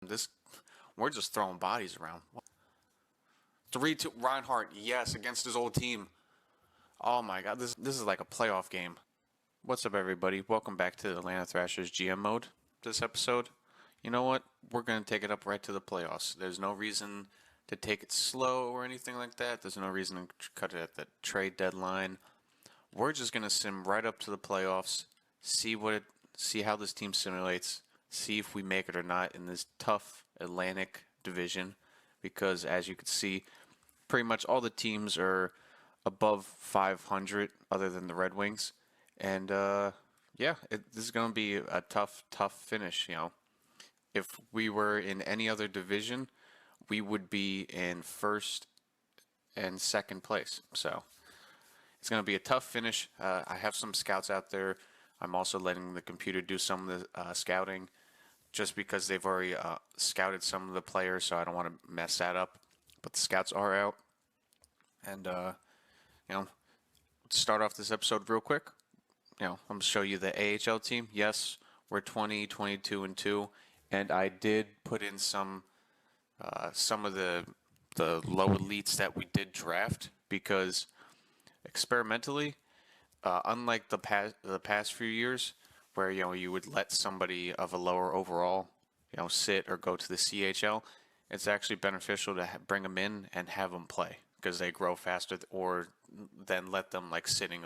This we're just throwing bodies around. 3-2 Reinhardt, yes, against his old team. Oh my God, this is like a playoff game. What's up, everybody? Welcome back to the Atlanta Thrashers GM mode. This episode, you know what? We're gonna take it up right to the playoffs. There's no reason to take it slow or anything like that. There's no reason to cut it at the trade deadline. We're just gonna sim right up to the playoffs. See how this team simulates. See if we make it or not in this tough Atlantic division. Because as you can see, pretty much all the teams are above 500 other than the Red Wings. And this is going to be a tough finish. If we were in any other division, we would be in first and second place. So it's going to be a tough finish. I have some scouts out there. I'm also letting the computer do some of the scouting just because they've already scouted some of the players, so I don't want to mess that up. But the scouts are out. And, start off this episode real quick. I'm going to show you the AHL team. Yes, we're 20, 22, and 2. And I did put in some of the low elites that we did draft because experimentally, unlike the past few years, where you would let somebody of a lower overall, sit or go to the CHL, it's actually beneficial to bring them in and have them play because they grow faster, or then let them sitting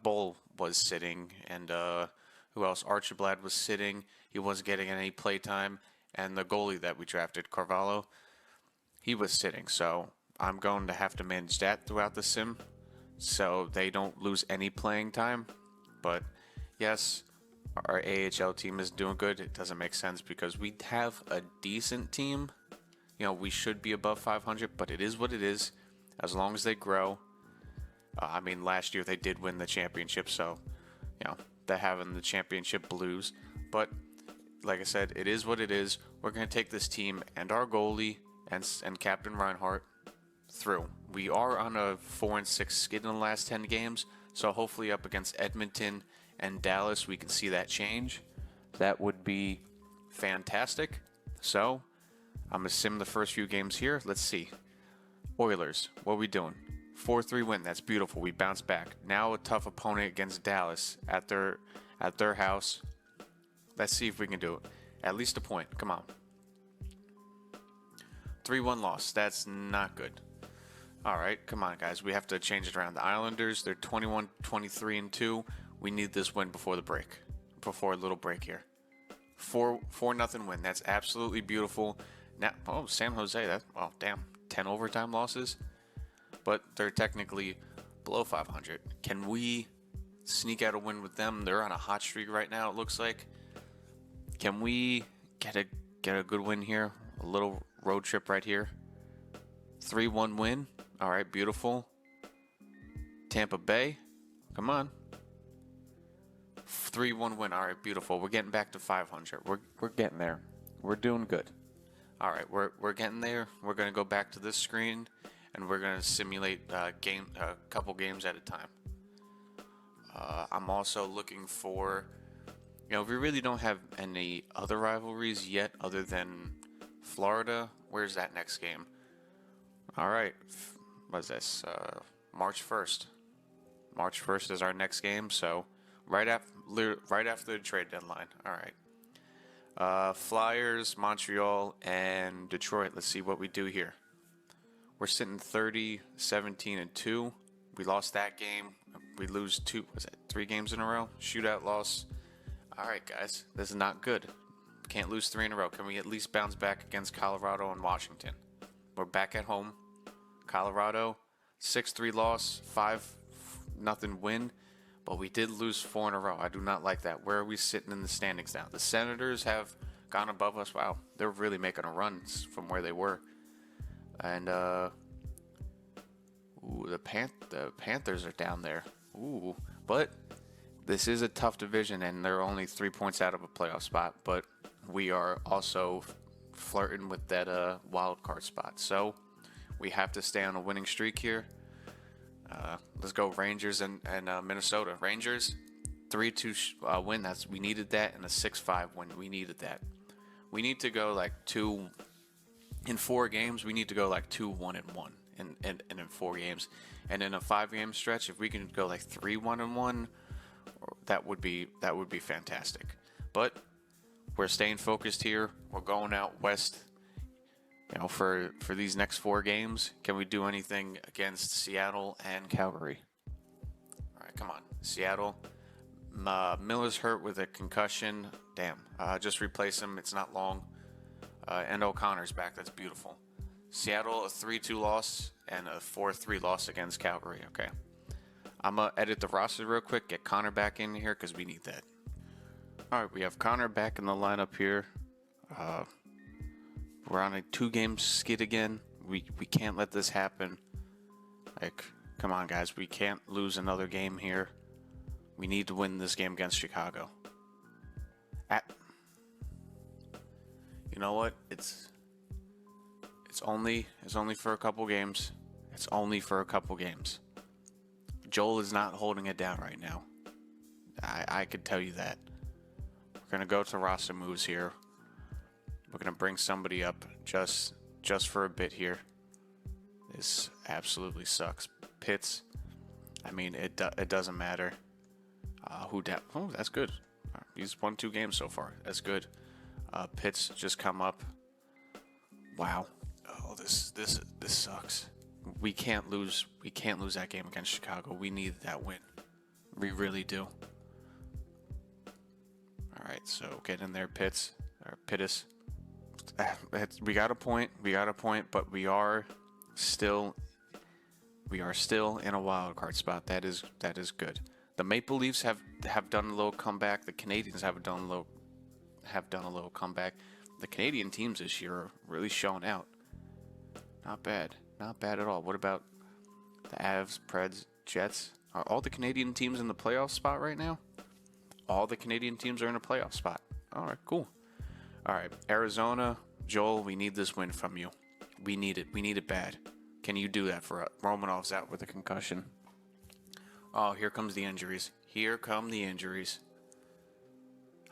Bull was sitting, and who else? Archibald was sitting. He wasn't getting any play time, and the goalie that we drafted, Carvalho, he was sitting. So I'm going to have to manage that throughout the sim, so they don't lose any playing time. But yes, our AHL team is doing good. It doesn't make sense because we have a decent team. We should be above 500, but it is what it is. As long as they grow. Last year they did win the championship, so they're having the championship blues. But like I said, it is what it is. We're going to take this team and our goalie and Captain Reinhardt through. We are on a 4-6 skid in the last 10 games, so hopefully up against Edmonton and Dallas we can see that change. That would be fantastic. So I'm going to sim the first few games here. Let's see. Oilers, what are we doing? 4-3 win. That's beautiful. We bounce back. Now a tough opponent against Dallas at their house. Let's see if we can do it. At least a point. Come on. 3-1 loss. That's not good. All right, come on, guys. We have to change it around. The Islanders, they're 21, 23, and 2. We need this win before the break. Before a little break here. 4-0 win. That's absolutely beautiful. Now, San Jose. Damn. 10 overtime losses. But they're technically below 500. Can we sneak out a win with them? They're on a hot streak right now, it looks like. Can we get a good win here? A little road trip right here. 3-1 win. All right, beautiful. Tampa Bay. Come on. 3-1 win. All right, beautiful. We're getting back to 500. We're getting there. We're doing good. All right, we're getting there. We're going to go back to this screen, and we're going to simulate a couple games at a time. I'm also looking for, we really don't have any other rivalries yet other than Florida. Where's that next game? All right, what's this? March 1st. March 1st is our next game, so right after the trade deadline. All right. Flyers, Montreal, and Detroit. Let's see what we do here. We're sitting 30, 17, and 2. We lost that game. We lose 3 games in a row? Shootout loss. All right, guys. This is not good. Can't lose 3 in a row. Can we at least bounce back against Colorado and Washington? We're back at home. Colorado, 6-3 loss, 5-0 win. But we did lose 4 in a row. I do not like that. Where are we sitting in the standings now? The Senators have gone above us. Wow, they're really making a run from where they were. And the Panthers are down there. Ooh, but this is a tough division, and they're only 3 points out of a playoff spot. But we are also flirting with that wild card spot. So we have to stay on a winning streak here. Let's go Rangers and Minnesota. Rangers, 3-2 win. We needed that, and a 6-5 win. We needed that. We need to go like in 4 games. We need to go like 2-1-1 in 4 games, and in a 5-game stretch, if we can go like 3-1-1, that would be fantastic. But we're staying focused here. We're going out west. For these next 4 games, can we do anything against Seattle and Calgary? All right, come on, Seattle. Miller's hurt with a concussion. Damn. Just replace him. It's not long. And O'Connor's back. That's beautiful. Seattle, a 3-2 loss and a 4-3 loss against Calgary. Okay. I'm going to edit the roster real quick. Get Connor back in here because we need that. All right, we have Connor back in the lineup here. We're on a 2-game skid again. We can't let this happen. Like, come on, guys. We can't lose another game here. We need to win this game against Chicago. You know what? It's only for a couple games. It's only for a couple games. Joel is not holding it down right now. I could tell you that. We're gonna go to roster moves here. We're gonna bring somebody up just for a bit here. This absolutely sucks. Pitts. I mean, it doesn't matter. Oh, that's good. He's won 2 games so far. That's good. Pitts just come up. Wow. Oh, this sucks. We can't lose that game against Chicago. We need that win. We really do. All right, so get in there, Pitts or Pittis. We got a point, but we are still in a wild card spot. That is good. The Maple Leafs have done a little comeback. The Canadiens have done a little comeback. The Canadian teams this year are really showing out. Not bad at all. What about the Avs, Preds, Jets? Are all the Canadian teams in the playoff spot right now? All the Canadian teams are in a playoff spot. All right, cool. All right, Arizona, Joel, we need this win from you. We need it. We need it bad. Can you do that for us? Romanov's out with a concussion. Oh, here comes the injuries. Here come the injuries.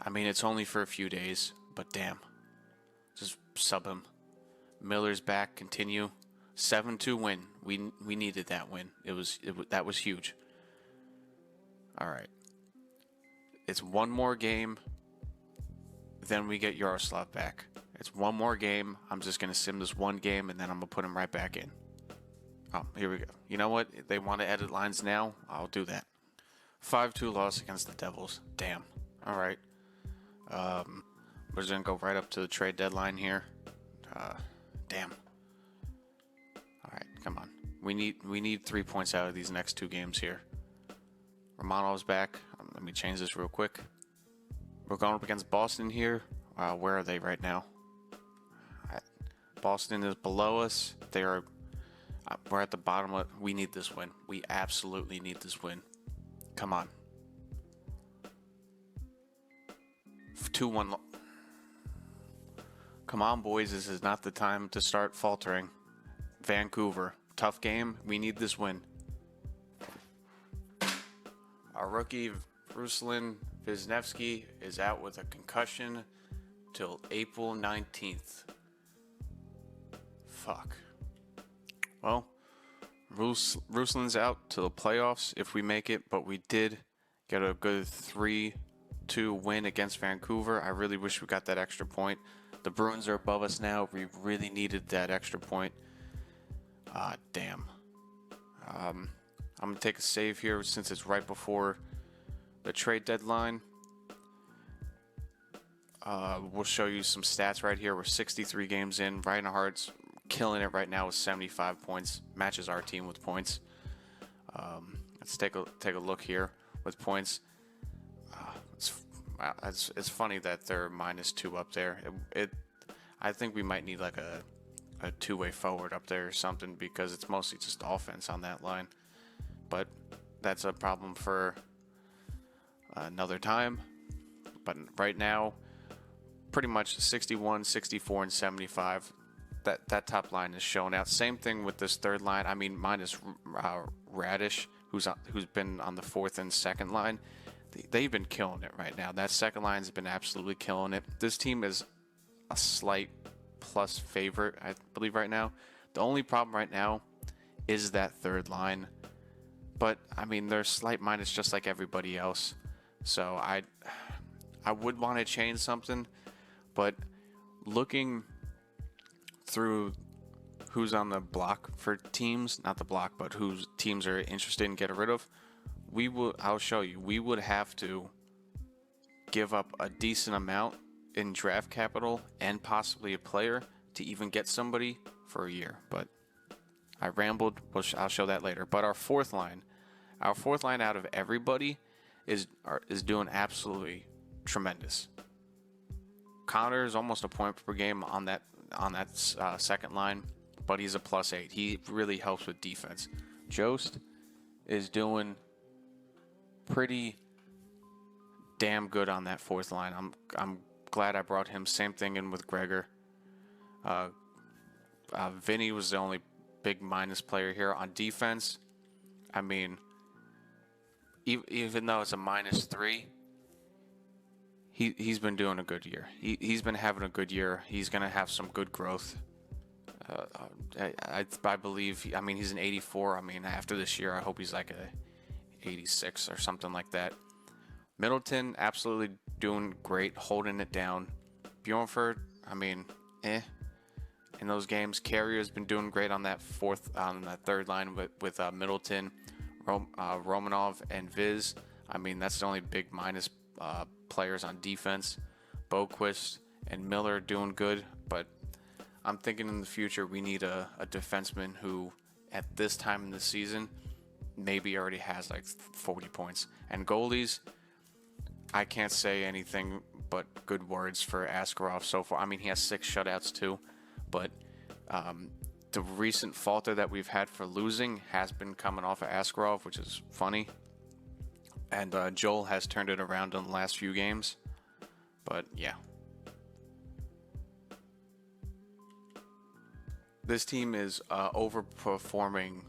I mean, it's only for a few days, but damn. Just sub him. Miller's back. Continue. 7-2 win. We needed that win. That was huge. All right. It's one more game. Then we get Yaroslav back. It's one more game. I'm just going to sim this one game, and then I'm going to put him right back in. Oh, here we go. You know what? If they want to edit lines now, I'll do that. 5-2 loss against the Devils. Damn. All right. We're just going to go right up to the trade deadline here. Damn. All right, come on. We need 3 points out of these next 2 games here. Romanov's back. Let me change this real quick. We're going up against Boston here. Where are they right now? Boston is below us. We're at the bottom of it. We need this win. We absolutely need this win. Come on. 2-1. Come on, boys. This is not the time to start faltering. Vancouver. Tough game. We need this win. Our rookie, Ruslan Wisniewski, is out with a concussion till April 19th. Fuck. Well, Ruslan's out to the playoffs if we make it, but we did get a good 3-2 win against Vancouver. I really wish we got that extra point. The Bruins are above us now. We really needed that extra point. Damn. I'm going to take a save here since it's right before the trade deadline. We'll show you some stats right here. We're 63 games in. Reinhardt's killing it right now with 75 points. Matches our team with points. Let's take a look here with points. It's funny that they're -2 up there. I think we might need like a two-way forward up there or something because it's mostly just offense on that line. But that's a problem for another time. But right now, pretty much 61, 64, and 75. That top line is showing out. Same thing with this third line. I mean, minus Radish, who's been on the fourth and second line. They've been killing it right now. That second line's been absolutely killing it. This team is a slight plus favorite, I believe, right now. The only problem right now is that third line. But, I mean, they're slight minus just like everybody else. So I would want to change something. But looking through who's on the block for teams, not the block, but whose teams are interested in getting rid of, I'll show you, we would have to give up a decent amount in draft capital and possibly a player to even get somebody for a year. But I rambled. I'll show that later. But our fourth line out of everybody is doing absolutely tremendous. Connor is almost a point per game on that second line, but he's a +8. He really helps with defense. Jost is doing pretty damn good on that fourth line. I'm glad I brought him. Same thing in with Gregor. Vinny was the only big minus player here on defense. I mean, even though it's a -3, he's been doing a good year. He's been having a good year. He's gonna have some good growth. I believe. I mean, he's an 84. I mean, after this year, I hope he's like a 86 or something like that. Middleton, absolutely doing great, holding it down. Bjornford, I mean, in those games. Carrier's been doing great on that third line with Middleton, Romanov, and Viz. I mean, that's the only big minus players on defense. Boquist and Miller doing good, but I'm thinking in the future we need a defenseman who, at this time in the season, maybe already has like 40 points. And goalies, I can't say anything but good words for Askarov so far. I mean, he has 6 shutouts too, but the recent falter that we've had for losing has been coming off of Askarov, which is funny. And Joel has turned it around in the last few games. But yeah. This team is overperforming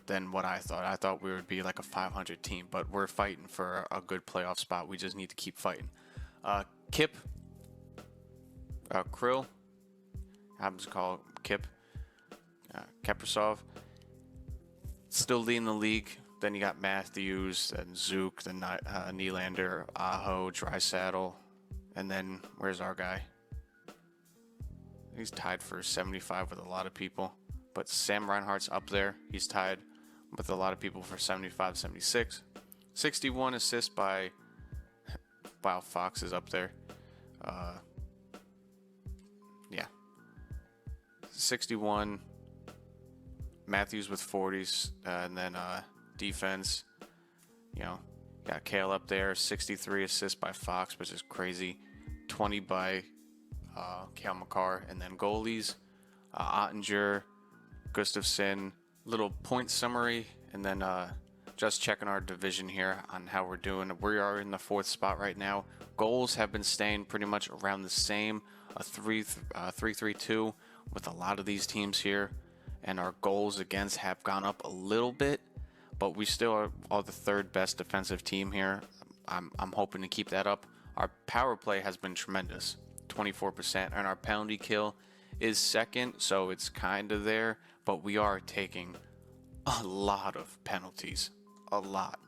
than what I thought. I thought we would be like a 500 team, but we're fighting for a good playoff spot. We just need to keep fighting. Kip, Krill, I'm just call Kip, Keprasov, still leading the league. Then you got Matthews, and Zook, then Nylander, Aho, Draisaitl, and then where's our guy? He's tied for 75 with a lot of people, but Sam Reinhart's up there. He's tied with a lot of people for 75, 76. 61 assists by Wow, Fox is up there. Yeah. 61. Matthews with 40s, and then defense, got Kale up there. 63 assists by Fox, which is crazy. 20 by Kale McCarr, and then goalies, Ottinger, Gustafsson. Little point summary, and then just checking our division here on how we're doing. We are in the 4th spot right now. Goals have been staying pretty much around the same, a 3-3-2 with a lot of these teams here, and our goals against have gone up a little bit, but we still are the 3rd best defensive team here. I'm hoping to keep that up. Our power play has been tremendous, 24%, and our penalty kill is 2nd, so it's kind of there, but we are taking a lot of penalties. A lot.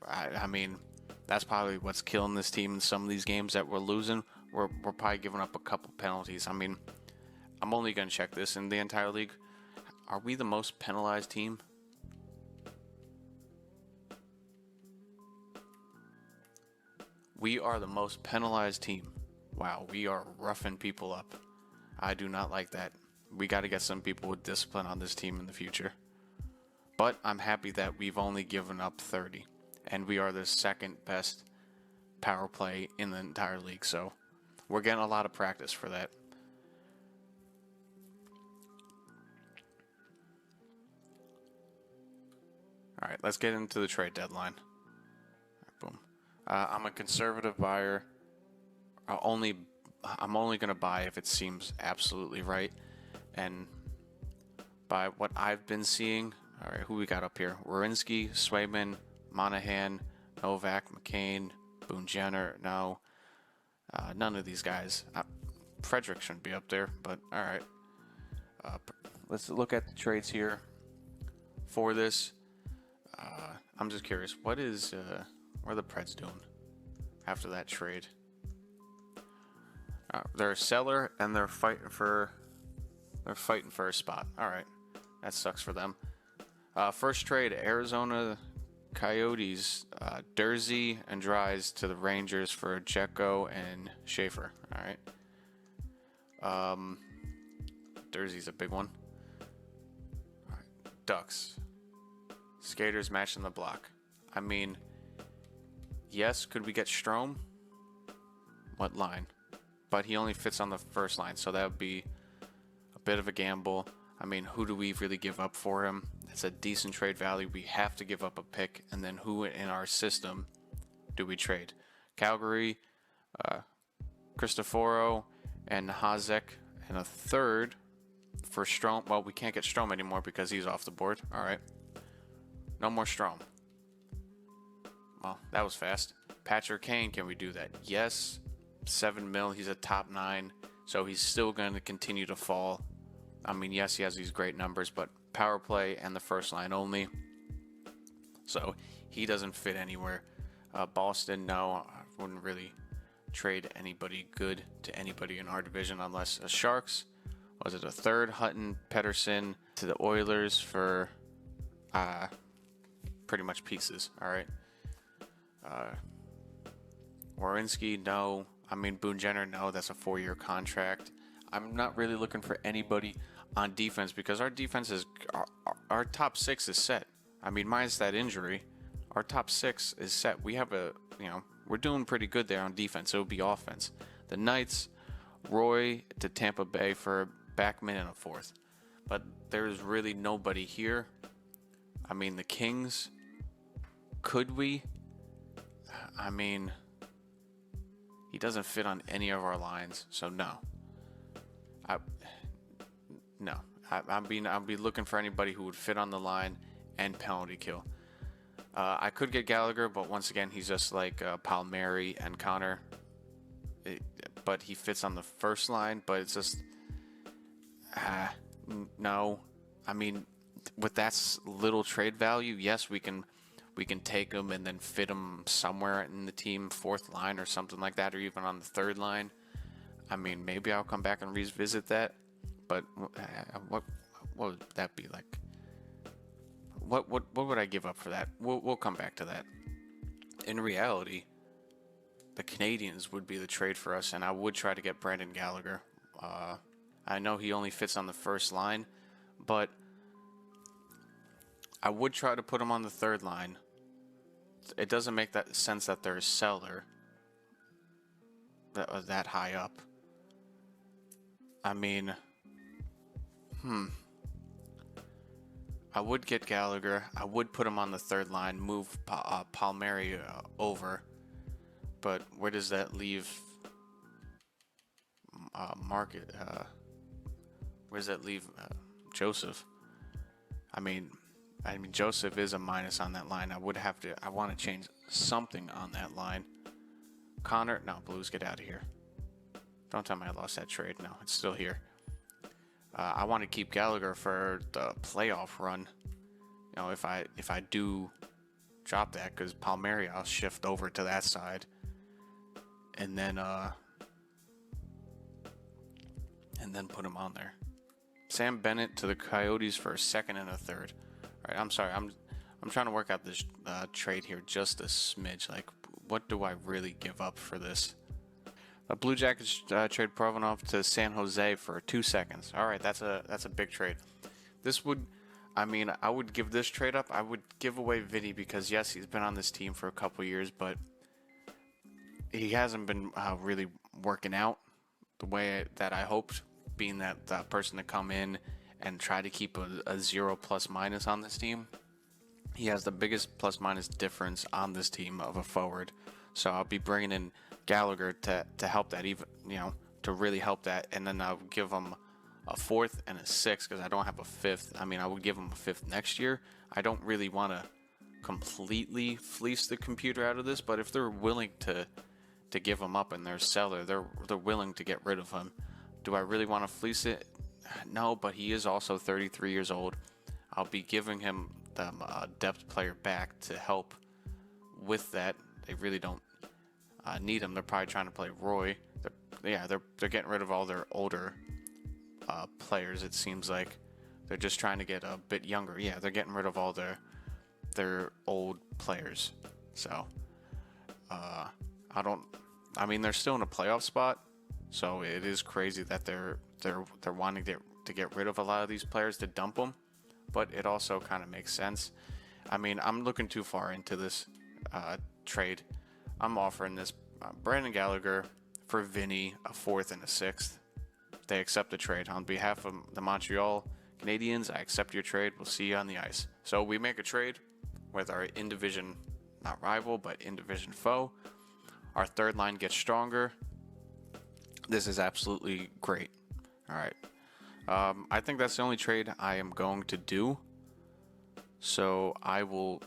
I mean, that's probably what's killing this team in some of these games that we're losing. We're probably giving up a couple penalties. I mean, I'm only going to check this in the entire league. Are we the most penalized team? We are the most penalized team. Wow, we are roughing people up. I do not like that. We got to get some people with discipline on this team in the future. But I'm happy that we've only given up 30. And we are the 2nd best power play in the entire league. So we're getting a lot of practice for that. All right, let's get into the trade deadline. Right, boom. I'm a conservative buyer. I'm only going to buy if it seems absolutely right. And by what I've been seeing, all right, who we got up here? Werenski, Swayman, Monahan, Novak, McCain, Boone Jenner, no. None of these guys. Frederick shouldn't be up there, but all right. Let's look at the trades here for this. I'm just curious, what are the Preds doing after that trade? They're a seller and they're fighting for a spot. All right, that sucks for them. First trade, Arizona Coyotes, Dursey and Dries to the Rangers for Jecko and Schaefer. All right. Dursey's a big one. All right. Ducks. Skaters matching the block. I mean, yes, could we get Strome? What line? But he only fits on the first line, so that would be a bit of a gamble. I mean, who do we really give up for him? It's a decent trade value. We have to give up a pick, and then who in our system do we trade? Calgary, Cristoforo, and Hazek, and a third for Strome. Well, we can't get Strome anymore because he's off the board. All right. No more Strome. Well, that was fast. Patrick Kane, can we do that? Yes. 7 mil. He's a top 9, so he's still going to continue to fall. I mean, yes, he has these great numbers, but power play and the first line only. So he doesn't fit anywhere. Boston, no, I wouldn't really trade anybody good to anybody in our division unless Sharks. Was it a third? Hutton, Pedersen to the Oilers for pretty much pieces. All right. Werenski, no. I mean, Boone Jenner, no. That's a 4-year contract. I'm not really looking for anybody on defense because our defense is our top 6 is set. I mean, minus that injury, our top 6 is set. We have we're doing pretty good there on defense. It would be offense. The Knights, Roy to Tampa Bay for Backman and a 4th. But there's really nobody here. I mean, the Kings, could we? I mean, he doesn't fit on any of our lines, so no. I'll be looking for anybody who would fit on the line and penalty kill. I could get Gallagher, but once again, he's just like Palmieri and Connor. But he fits on the first line, but it's just no. I mean, with that little trade value, yes, we can take him and then fit him somewhere in the team, 4th line or something like that, or even on the 3rd line. I mean, maybe I'll come back and revisit that, but what would that be like? What would I give up for that? We'll come back to that. In reality, the Canadians would be the trade for us, and I would try to get Brandon Gallagher. I know he only fits on the first line, but I would try to put him on the 3rd line. It doesn't make that sense that they're a seller that high up. I mean, I would get Gallagher. I would put him on the 3rd line, move Palmieri over. But where does that leave Market? Where does that leave Joseph? I mean, Joseph is a minus on that line. I want to change something on that line. Connor, no, Blues, get out of here. Don't tell me I lost that trade. No, it's still here. I want to keep Gallagher for the playoff run. You know, if I do drop that, because Palmieri, I'll shift over to that side, and then put him on there. Sam Bennett to the Coyotes for a 2nd and a 3rd. All right, I'm sorry. I'm trying to work out this trade here just a smidge. Like, what do I really give up for this? The Blue Jackets trade Provanov to San Jose for 2 seconds. All right, that's a big trade. This would, I would give this trade up. I would give away Vinny because yes, he's been on this team for a couple years, but he hasn't been really working out the way that I hoped. Being that person to come in and try to keep a 0 plus minus on this team. He has the biggest plus minus difference on this team of a forward. So I'll be bringing in Gallagher to help that, even, to really help that. And then I'll give him a 4th and a 6th because I don't have a 5th. I would give him a 5th next year. I don't really want to completely fleece the computer out of this, but if they're willing to to give him up in their cellar. They're willing to get rid of him. Do I really want to fleece it? No, but he is also 33 years old. I'll be giving him a depth player back to help with that. They really don't need him. They're probably trying to play Roy. They're getting rid of all their older players. It seems like they're just trying to get a bit younger. Yeah, they're getting rid of all their old players. So I mean, they're still in a playoff spot. So it is crazy that they're wanting to get rid of a lot of these players to dump them. But it also kind of makes sense. I mean, I'm looking too far into this trade. I'm offering this Brandon Gallagher for Vinny, a 4th and a 6th. They accept the trade. On behalf of the Montreal Canadiens, I accept your trade. We'll see you on the ice. So we make a trade with our in-division, not rival, but in-division foe. Our third line gets stronger. This is absolutely great. All right. I think that's the only trade I am going to do. So I will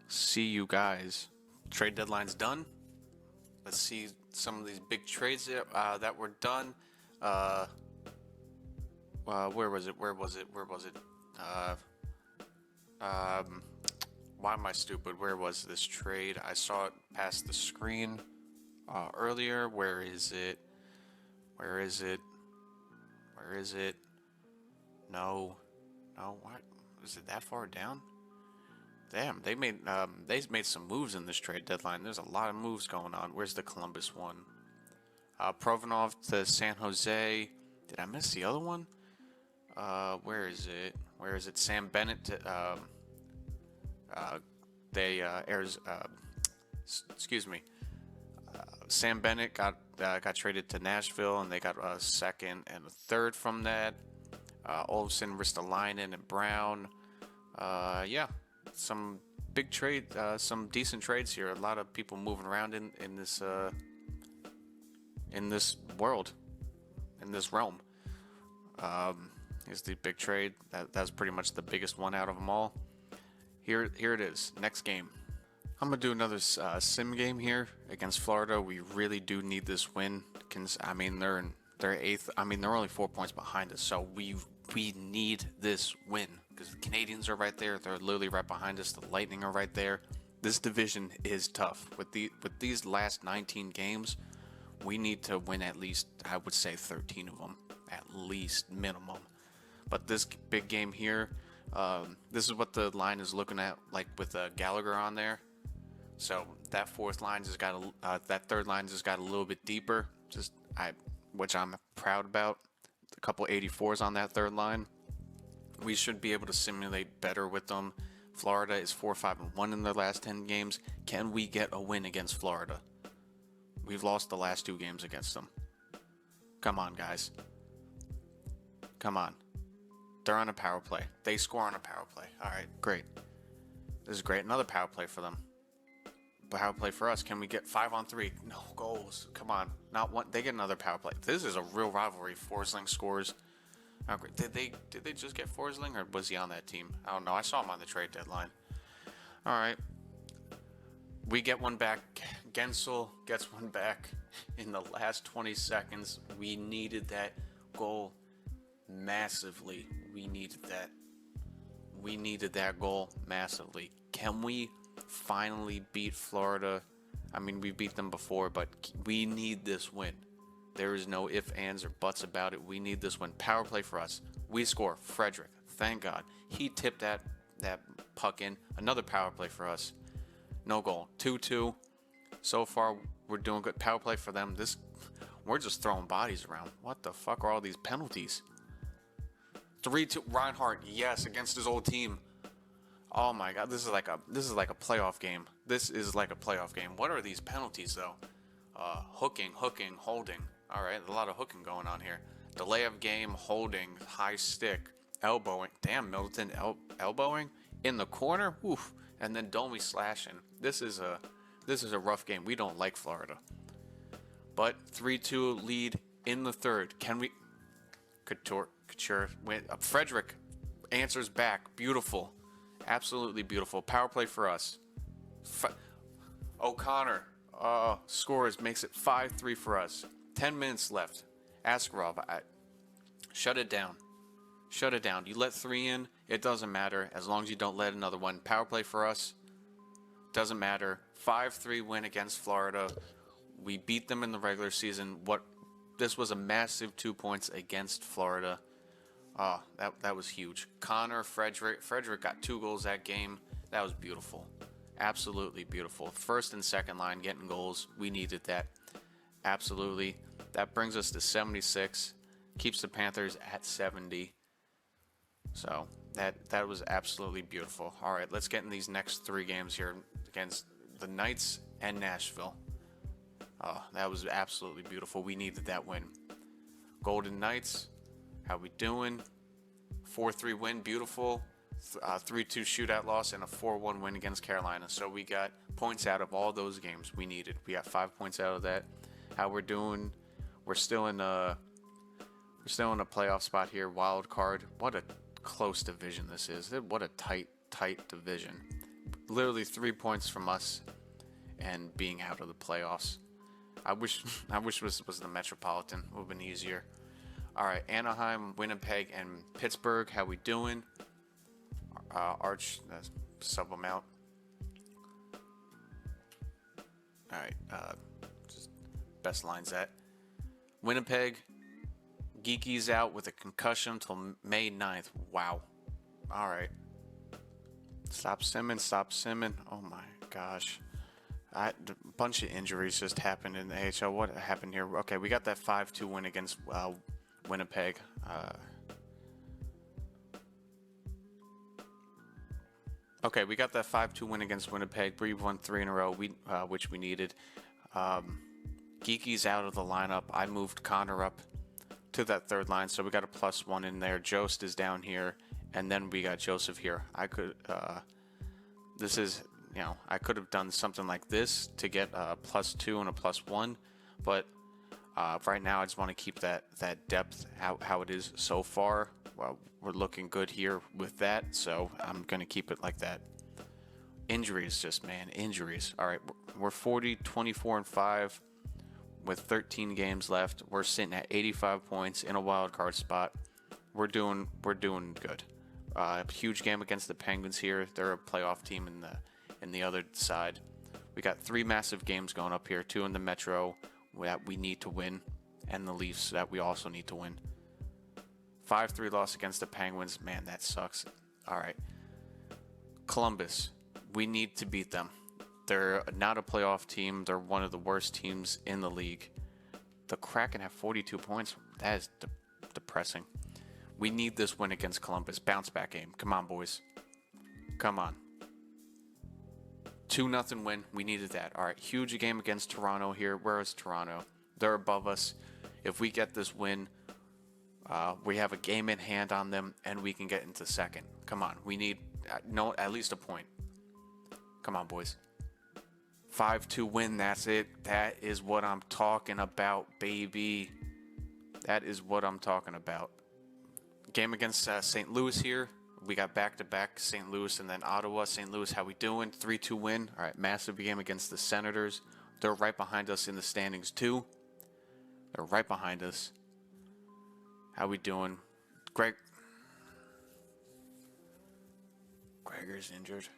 see you guys. Trade deadline's done. Let's see some of these big trades that were done. Where was it? Why am I stupid? Where was this trade? I saw it past the screen earlier. Where is it? No. What? Is it that far down? Damn, they made some moves in this trade deadline. There's a lot of moves going on. Where's the Columbus one? Provanov to San Jose. Did I miss the other one? Where is it? Sam Bennett to Sam Bennett got traded to Nashville, and they got a 2nd and a 3rd from that. Olsen, Ristolainen, and Brown. Some big trade, some decent trades here. A lot of people moving around in this world, in this realm. Here's the big trade. That's pretty much the biggest one out of them all. Here it is. Next game. I'm gonna do another sim game here against Florida. We really do need this win. I mean, they're 8th. I mean, they're only 4 points behind us, so we need this win because the Canadians are right there. They're literally right behind us. The Lightning are right there. This division is tough. With these last 19 games, we need to win at least, I would say, 13 of them, at least minimum. But this big game here, this is what the line is looking at, like with Gallagher on there. So that fourth line just got that third line just got a little bit deeper, which I'm proud about. A couple 84s on that third line. We should be able to simulate better with them. Florida is 4-5-1 in their last 10 games. Can we get a win against Florida? We've lost the last 2 games against them. Come on, guys. Come on. They're on a power play. They score on a power play. All right, great. This is great. Another power play for them. Power play for us. Can we get 5-on-3? No goals. Come on. Not one. They get another power play. This is a real rivalry. Forsling scores. Oh, did they just get Forsling, or was he on that team? I don't know. I saw him on the trade deadline. All right. We get one back. Gensel gets one back in the last 20 seconds. We needed that goal massively. We needed that goal massively. Can we finally beat Florida? I mean, we beat them before, but we need this win. There is no ifs, ands, or buts about it. We need this win. Power play for us. We score. Frederick. Thank God. He tipped that puck in. Another power play for us. No goal. 2-2. So far, we're doing good. Power play for them. We're just throwing bodies around. What the fuck are all these penalties? 3-2. Reinhardt. Yes, against his old team. Oh my God. This is like a playoff game. This is like a playoff game. What are these penalties though? Hooking, holding. All right, a lot of hooking going on here. Delay of game, holding, high stick, elbowing. Damn, Middleton elbowing in the corner. Oof. And then Domi slashing. This is a rough game. We don't like Florida. But 3-2 lead in the third. Can we? Couture win. Frederick answers back. Beautiful. Absolutely beautiful. Power play for us. O'Connor. scores, makes it 5-3 for us. 10 minutes left. Askarov, shut it down. Shut it down. You let 3 in, it doesn't matter as long as you don't let another one. Power play for us, doesn't matter. 5-3 win against Florida. We beat them in the regular season. This was a massive 2 points against Florida. That was huge. Connor, Frederick got 2 goals that game. That was beautiful. Absolutely beautiful. First and second line getting goals. We needed that. Absolutely. That brings us to 76. Keeps the Panthers at 70. So that was absolutely beautiful. All right, let's get in these next 3 games here against the Knights and Nashville. That was absolutely beautiful. We needed that win. Golden Knights, how we doing? 4-3 win, beautiful. 3-2 shootout loss and a 4-1 win against Carolina. So we got points out of all those games we needed. We got 5 points out of that. How we're doing? We're still in a playoff spot here. Wild card. What a close division this is. What a tight division. Literally 3 points from us and being out of the playoffs. I wish this was the Metropolitan. It would have been easier. All right, Anaheim, Winnipeg, and Pittsburgh. How we doing? Arch, sub them out. All right, just best lines at Winnipeg. Geeky's out with a concussion until May 9th. Wow. All right. Stop simming. Oh my gosh. A bunch of injuries just happened in the AHL. What happened here? Okay, we got that 5-2 win against Winnipeg. Okay, we got that 5-2 win against Winnipeg. We won 3 in a row, which we needed. Geeky's out of the lineup. I moved Connor up to that third line, so we got a +1 in there. Jost is down here, and then we got Joseph here. I could, I could have done something like this to get a +2 and a +1, but right now I just want to keep that depth how it is so far. Well, we're looking good here with that, so I'm going to keep it like that. Injuries, injuries. All right, we're 40, 24, and 5 with 13 games left. We're sitting at 85 points in a wild card spot. We're doing good. Huge game against the Penguins here. They're a playoff team in the other side. We got 3 massive games going up here, 2 in the Metro that we need to win, and the Leafs that we also need to win. 5-3 loss against the Penguins. Man, that sucks. All right. Columbus, we need to beat them. They're not a playoff team. They're one of the worst teams in the league. The Kraken have 42 points. That is depressing. We need this win against Columbus. Bounce back game. Come on, boys. Come on. 2-0 win. We needed that. All right. Huge game against Toronto here. Where is Toronto? They're above us. If we get this win, we have a game in hand on them, and we can get into second. Come on. We need at least a point. Come on, boys. 5-2 win. That's it. That is what I'm talking about, baby. That is what I'm talking about. Game against St. Louis here. We got back-to-back St. Louis and then Ottawa. St. Louis, how we doing? 3-2 win. All right, massive game against the Senators. They're right behind us in the standings, too. They're right behind us. How we doing? Gregor's injured.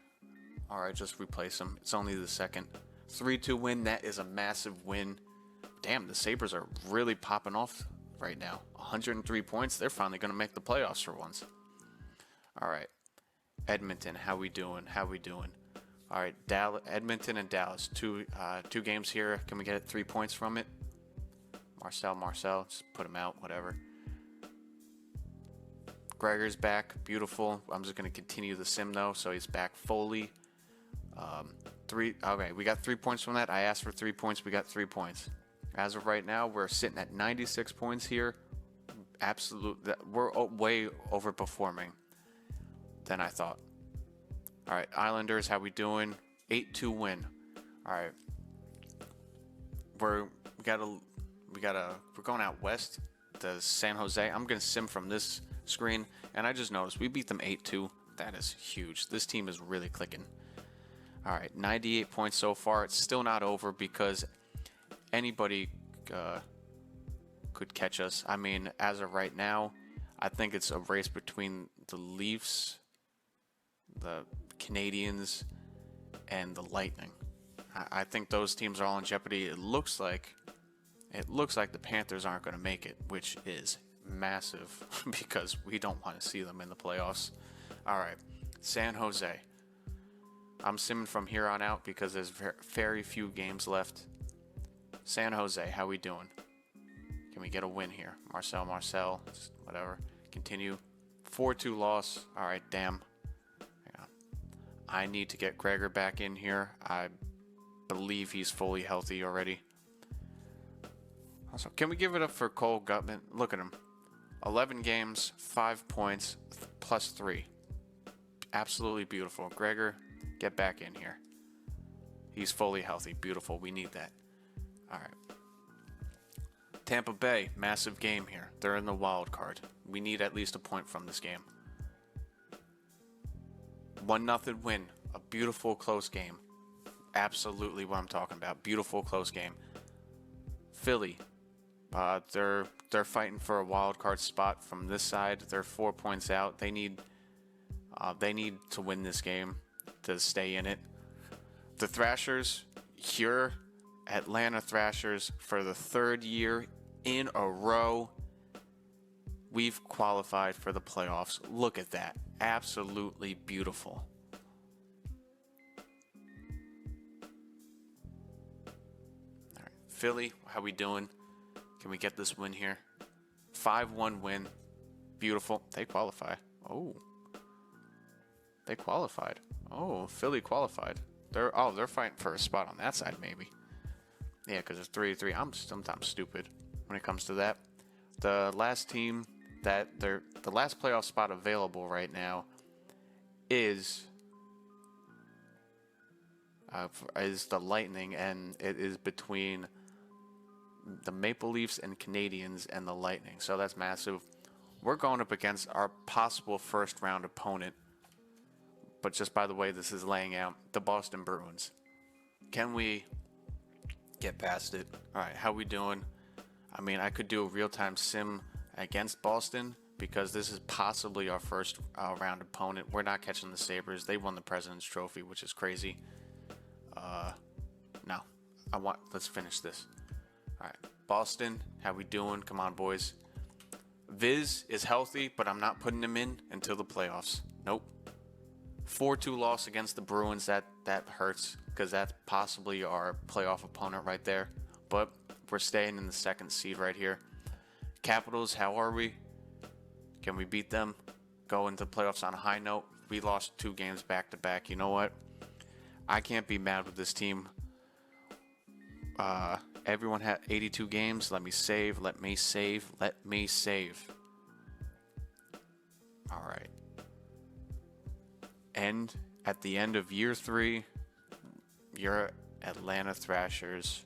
All right, just replace him. It's only the second. 3-2 win. That is a massive win. Damn, the Sabres are really popping off right now. 103 points. They're finally going to make the playoffs for once. All right. Edmonton, how we doing? All right, Edmonton and Dallas. Two games here. Can we get 3 points from it? Marcel. Just put him out, whatever. Gregor's back. Beautiful. I'm just going to continue the sim, though, so he's back fully. Okay, we got 3 points from that. I asked for 3 points. We got 3 points. As of right now, we're sitting at 96 points here. We're way overperforming than I thought. All right, Islanders, how we doing? 8-2 win. All right, we're going out west to San Jose. I'm gonna sim from this screen, and I just noticed we beat them 8-2. That is huge. This team is really clicking. All right, 98 points so far. It's still not over because anybody could catch us. I mean, as of right now, I think it's a race between the Leafs, the Canadians, and the Lightning. I think those teams are all in jeopardy. It looks like the Panthers aren't going to make it, which is massive because we don't want to see them in the playoffs. All right, San Jose. I'm simming from here on out because there's very few games left. San Jose, how we doing? Can we get a win here? Marcel, whatever. Continue. 4-2 loss. All right, damn. Hang on. I need to get Gregor back in here. I believe he's fully healthy already. Also, can we give it up for Cole Gutman? Look at him. 11 games, 5 points, plus 3. Absolutely beautiful. Gregor, get back in here. He's fully healthy. Beautiful. We need that. All right. Tampa Bay, massive game here. They're in the wild card. We need at least a point from this game. 1-0 win. A beautiful close game. Absolutely what I'm talking about. Beautiful close game. Philly. They're fighting for a wild card spot from this side. They're 4 points out. They need to win this game to stay in it. The Thrashers, your Atlanta Thrashers, for the third year in a row, we've qualified for the playoffs. Look at that. Absolutely beautiful. All right, Philly, how we doing? Can we get this win here? 5-1 win. Beautiful. They qualify. Oh. They qualified. Oh, Philly qualified. They're fighting for a spot on that side, maybe. Yeah, because it's 3-3. I'm sometimes stupid when it comes to that. The last team the last playoff spot available right now is the Lightning, and it is between the Maple Leafs and Canadians and the Lightning. So that's massive. We're going up against our possible first round opponent. But just by the way this is laying out, the Boston Bruins. Can we get past it? All right, how we doing? I mean, I could do a real-time sim against Boston because this is possibly our first round opponent. We're not catching the Sabres. They won the President's Trophy, which is crazy. No. Let's finish this. All right, Boston, how we doing? Come on, boys. Viz is healthy, but I'm not putting him in until the playoffs. Nope. 4-2 loss against the Bruins. That hurts because that's possibly our playoff opponent right there. But we're staying in the second seed right here. Capitals, how are we? Can we beat them? Go into playoffs on a high note. We lost 2 games back to back. You know what? I can't be mad with this team. Everyone had 82 games. Let me save. All right. And at the end of year 3, your Atlanta Thrashers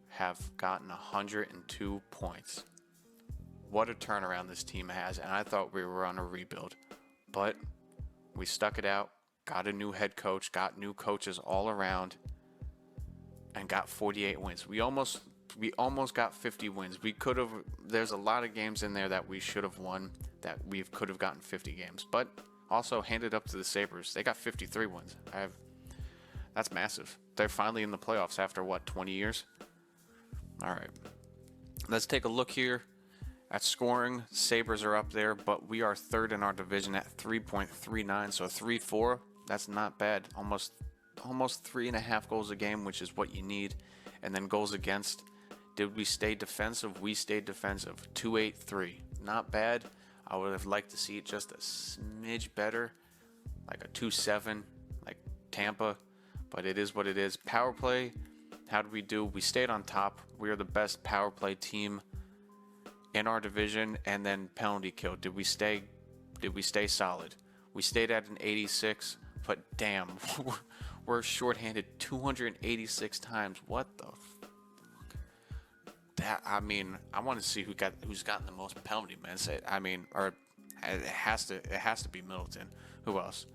have gotten 102 points. What a turnaround this team has, and I thought we were on a rebuild. But we stuck it out, got a new head coach, got new coaches all around, and got 48 wins. We almost got 50 wins. There's a lot of games in there that we should have won that we could have gotten 50 games. But also handed up to the Sabres. They got 53 wins. That's massive. They're finally in the playoffs after, 20 years? All right. Let's take a look here at scoring. Sabres are up there, but we are third in our division at 3.39, so 3-4. That's not bad. Almost 3.5 goals a game, which is what you need. And then goals against. Did we stay defensive? We stayed defensive. 2.83. Not bad. I would have liked to see it just a smidge better, like a 2.7, like Tampa, but it is what it is. Power play, how did we do? We stayed on top. We are the best power play team in our division. And then penalty kill. Did we stay solid? We stayed at an 86, but damn, we're shorthanded 286 times. What the fuck? I want to see who's gotten the most penalty minutes. It has to be Middleton. Who else?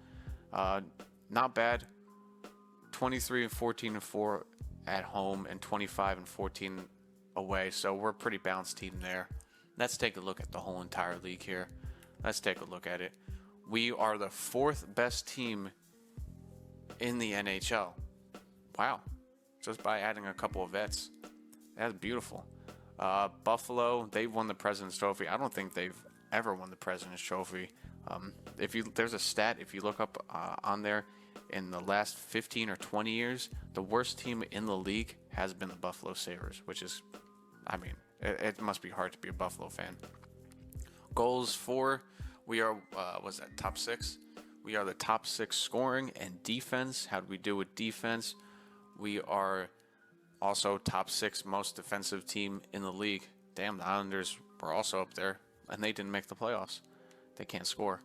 Not bad. 23 and 14 and 4 at home and 25 and 14 away. So we're a pretty balanced team there. Let's take a look at the whole entire league here. Let's take a look at it. We are the fourth best team in the NHL. Wow. Just by adding a couple of vets. That's beautiful. Buffalo, they won the President's Trophy. I don't think they've ever won the President's Trophy. There's a stat, if you look up on there, in the last 15 or 20 years, the worst team in the league has been the Buffalo Sabres, which is, it must be hard to be a Buffalo fan. Goals for, we are, top 6? We are the top 6 scoring and defense. How do we do with defense? We are also top 6 most defensive team in the league. Damn, the Islanders were also up there, and they didn't make the playoffs. They can't score.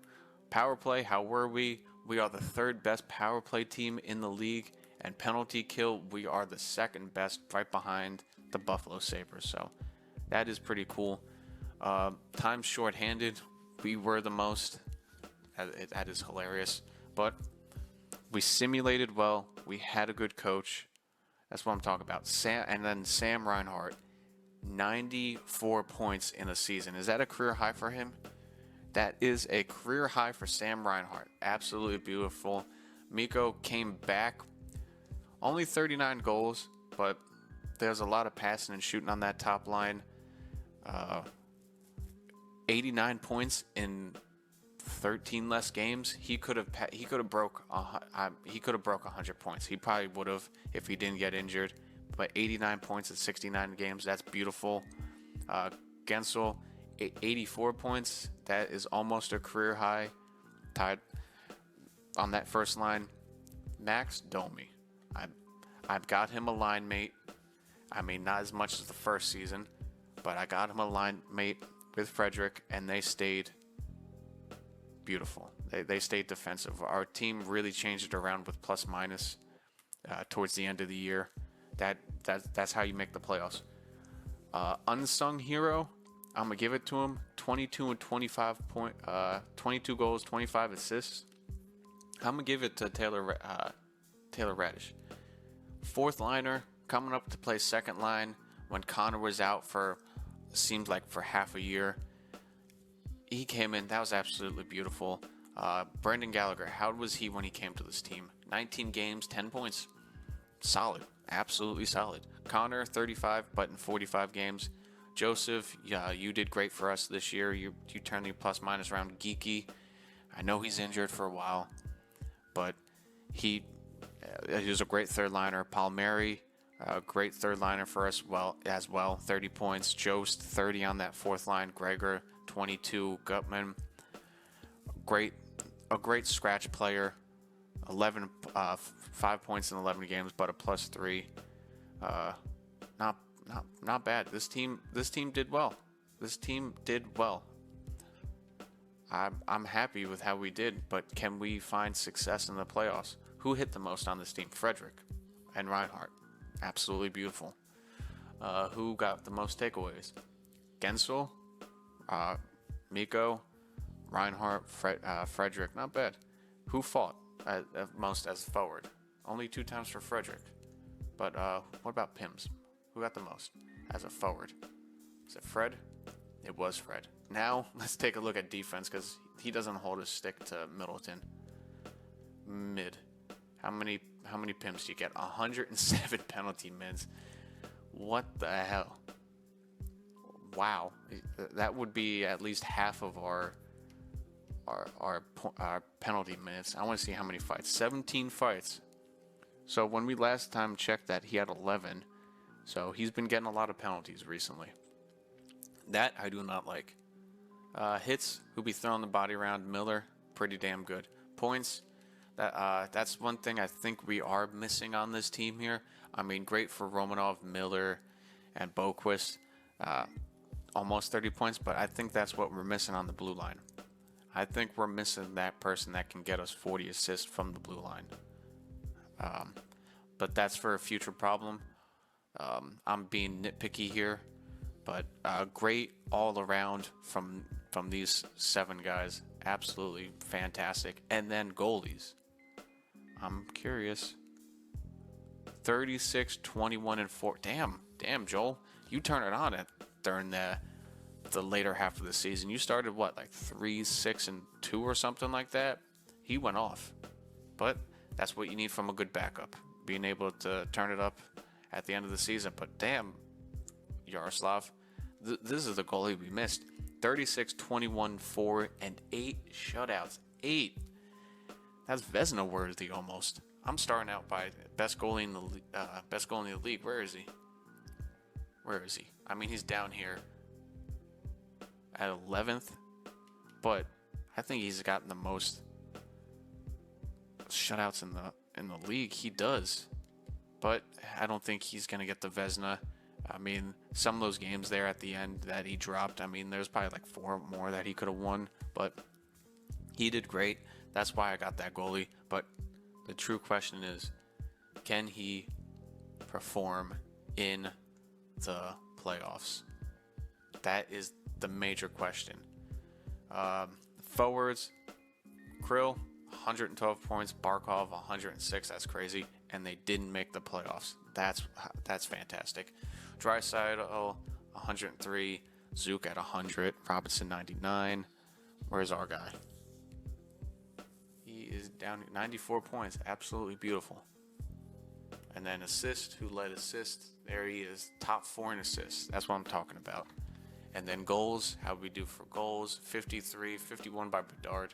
Power play, how were we? We are the 3rd best power play team in the league. And penalty kill, we are the 2nd best, right behind the Buffalo Sabres. So that is pretty cool. Time shorthanded, we were the most. That is hilarious. But we simulated well. We had a good coach. That's what I'm talking about. Sam Reinhart, 94 points in a season. Is that a career high for him? That is a career high for Sam Reinhart. Absolutely beautiful. Mikko came back. Only 39 goals, but there's a lot of passing and shooting on that top line. 89 points in 13 less games. He could have broke 100 points. He probably would have if he didn't get injured. But 89 points in 69 games, that's beautiful. Gensel, 84 points. That is almost a career high. Tied on that first line. Max Domi. I've got him a line mate. Not as much as the first season, but I got him a line mate with Frederick, and they stayed beautiful. They stayed defensive. Our team really changed it around with plus minus towards the end of the year. That's how you make the playoffs. Unsung hero, I'm gonna give it to him. 22 and 22 goals, 25 assists. I'm gonna give it to Taylor Radish. 4th liner, coming up to play 2nd line when Connor was out seemed like for half a year. He came in. That was absolutely beautiful. Brendan Gallagher, how was he when he came to this team? 19 games, 10 points. Solid. Absolutely solid. Connor, 35, but in 45 games. Joseph, you did great for us this year. You turned the plus minus around. Geeky, I know he's injured for a while, but he was a great 3rd liner. Palmieri, great 3rd liner for us as well. 30 points. Jost, 30 on that 4th line. Gregor, 22. Gutman, a great scratch player. 5 points in 11 games, but a +3. Not bad. This team did well. I'm happy with how we did, but can we find success in the playoffs? Who hit the most on this team? Frederick and Reinhart. Absolutely beautiful. Who got the most takeaways? Gensel, Mikko, Reinhart, Frederick. Not bad. Who fought most as forward? Only 2 times for Frederick. But what about Pims? Who got the most as a forward? Is it Fred? It was Fred. Now let's take a look at defense because he doesn't hold his stick to Middleton. Mid. How many Pims do you get? 107 penalty mids. What the hell? Wow. That would be at least half of our penalty minutes. I want to see how many fights. 17 fights. So when we last time checked that, he had 11. So he's been getting a lot of penalties recently. That I do not like. Hits, who be throwing the body around. Miller, pretty damn good. Points, that's one thing I think we are missing on this team here. Great for Romanov, Miller, and Boquist. Almost 30 points, but I think that's what we're missing on the blue line. I think we're missing that person that can get us 40 assists from the blue line. But that's for a future problem. I'm being nitpicky here, but great all around from these 7 guys. Absolutely fantastic. And then goalies. I'm curious. 36, 21, and 4. Damn, Joel. You turn it on during the later half of the season. You started what, like 3, 6, and 2 or something like that? He went off. But that's what you need from a good backup. Being able to turn it up at the end of the season. But damn, Yaroslav, this is the goalie we missed. 36, 21, 4, and 8 shutouts. 8. That's Vezina worthy almost. I'm starting out by best goalie in the league. Where is he? I mean, he's down here at 11th, but I think he's gotten the most shutouts in the league. He does, but I don't think he's gonna get the Vezina. I mean, some of those games there at the end that he dropped, I mean, there's probably like 4 more that he could have won, but he did great. That's why I got that goalie. But the true question is, can he perform in the playoffs? That is the major question. Forwards, Krill, 112 points, Barkov, 106. That's crazy. And they didn't make the playoffs. That's fantastic. Draisaitl, 103. Zook at 100. Robinson, 99. Where's our guy? He is down 94 points. Absolutely beautiful. And then assist, who led assist? There he is. Top 4 in assists. That's what I'm talking about. And then goals, how we do for goals? 53, 51 by Bedard.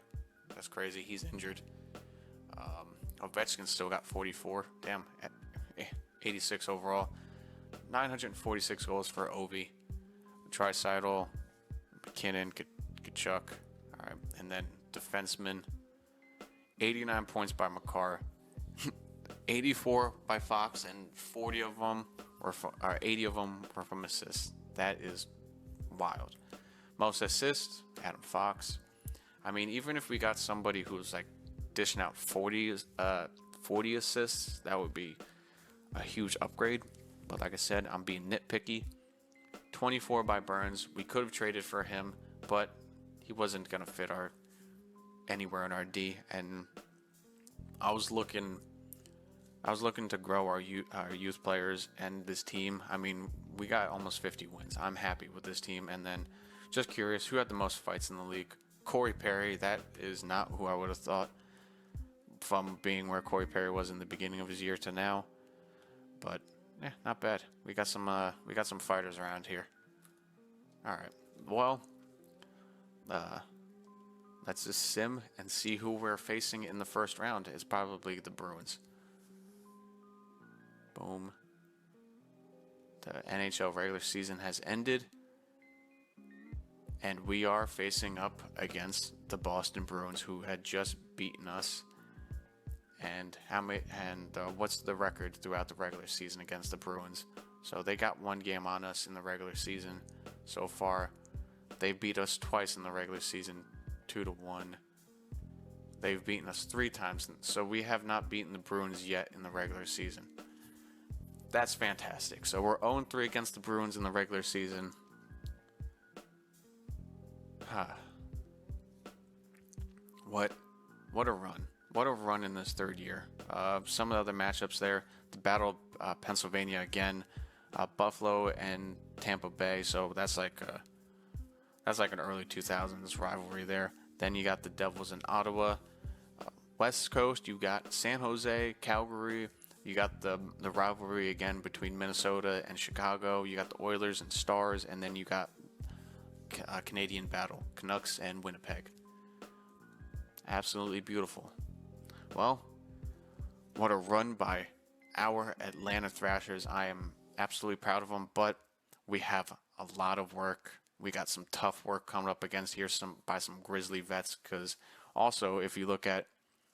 That's crazy. He's injured. Ovechkin still got 44. Damn. 86 overall. 946 goals for Ovi. Draisaitl, McKinnon, Kachuk. All right. And then defenseman. 89 points by Makar. 84 by Fox, and 80 of them were from assists. That is wild. Most assists, Adam Fox. I mean, even if we got somebody who's like dishing out 40 assists, that would be a huge upgrade. But like I said, I'm being nitpicky. 24 by Burns. We could have traded for him, but he wasn't going to fit anywhere in our D. And I was looking to grow our youth players and this team. I mean, we got almost 50 wins. I'm happy with this team. And then, just curious, who had the most fights in the league? Corey Perry. That is not who I would have thought from being where Corey Perry was in the beginning of his year to now. But yeah, not bad. We got some fighters around here. All right. Well, let's just sim and see who we're facing in the first round. It's probably the Bruins. Boom. The NHL regular season has ended, and we are facing up against the Boston Bruins, who had just beaten us. And what's the record throughout the regular season against the Bruins? So they got 1 game on us in the regular season so far. They beat us twice in the regular season, 2-1. They've beaten us 3 times, so we have not beaten the Bruins yet in the regular season. That's fantastic. So we're 0-3 against the Bruins in the regular season. What a run. What a run in this third year. Some of the other matchups there, the Battle of Pennsylvania again, Buffalo and Tampa Bay. So that's like an early 2000s rivalry there. Then you got the Devils in Ottawa. West Coast, you got San Jose, Calgary. You got the rivalry again between Minnesota and Chicago. You got the Oilers and Stars, and then you got Canadian battle, Canucks and Winnipeg. Absolutely beautiful. Well, what a run by our Atlanta Thrashers. I am absolutely proud of them, but we have a lot of work. We got some tough work coming up against here by some Grizzly vets, because also if you look at,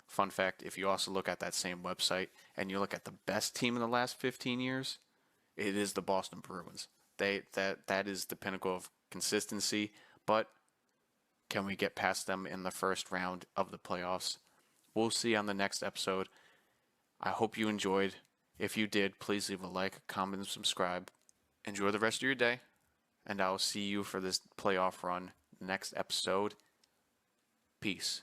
fun fact, if you also look at that same website and you look at the best team in the last 15 years, it is the Boston Bruins. That is the pinnacle of consistency, but can we get past them in the first round of the playoffs? We'll see on the next episode. I hope you enjoyed. If you did, please leave a like, comment, and subscribe. Enjoy the rest of your day, and I will see you for this playoff run next episode. Peace.